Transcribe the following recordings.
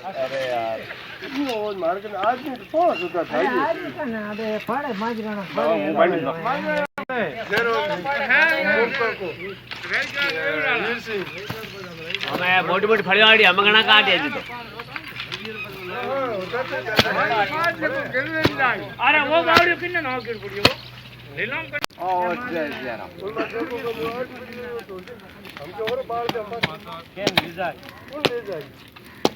अरे यार वो मार के आज नहीं तो कौन सुधा था ये आज का ना अबे फाड़े माजराना फाड़े हमें मोटी मोटी फड़ियाड़ी हम घणा काटे जी तो अरे वो गाड़ी किन्ने ना गिर पड़ी वो नीलम कर ओ यार हम जो और बाल के के ले जाए कौन ले जाए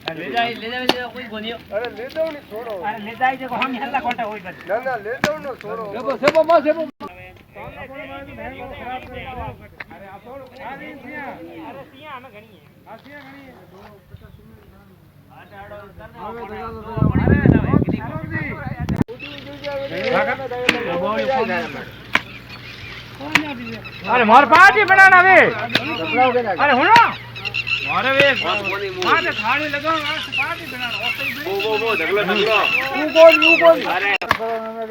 ले जाए कोई कोनी अरे ले जाओ नहीं छोड़ो अरे ले जाए देखो हम हल्ला कोटा होई कर ना ना ले जाओ ना छोड़ो सेबो मा सेबो अरे आप अरे सिया हमें घणी है हां सिया घणी है अरे मार पार्टी बनाना वे अरे हो ना मारे वे वहां से थाली लगाओ वहां से पार्टी बनाना वो ढगला तू कौन अरे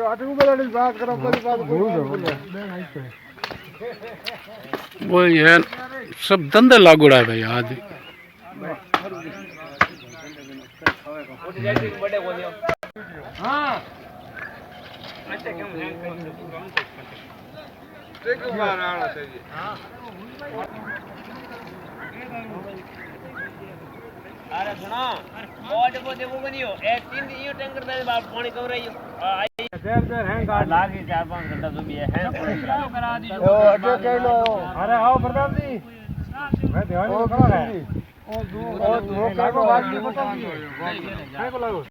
अटू वाला बात करो कोई बात वो ये सब धंधे लागूड़ा है भाई आज हां अच्छा क्यों एक बार आना चाहिए हां अरे सुनो और देखो बनियो एक तीन यो टैंकर दे बाप पानी कम रही देर है गाड़ लागी 4-5 घंटा तो भी है करा दी ओ अटे कह लो अरे आओ प्रताप जी मैं ध्यान करा है ओ दो का बात नहीं बता दी को लागो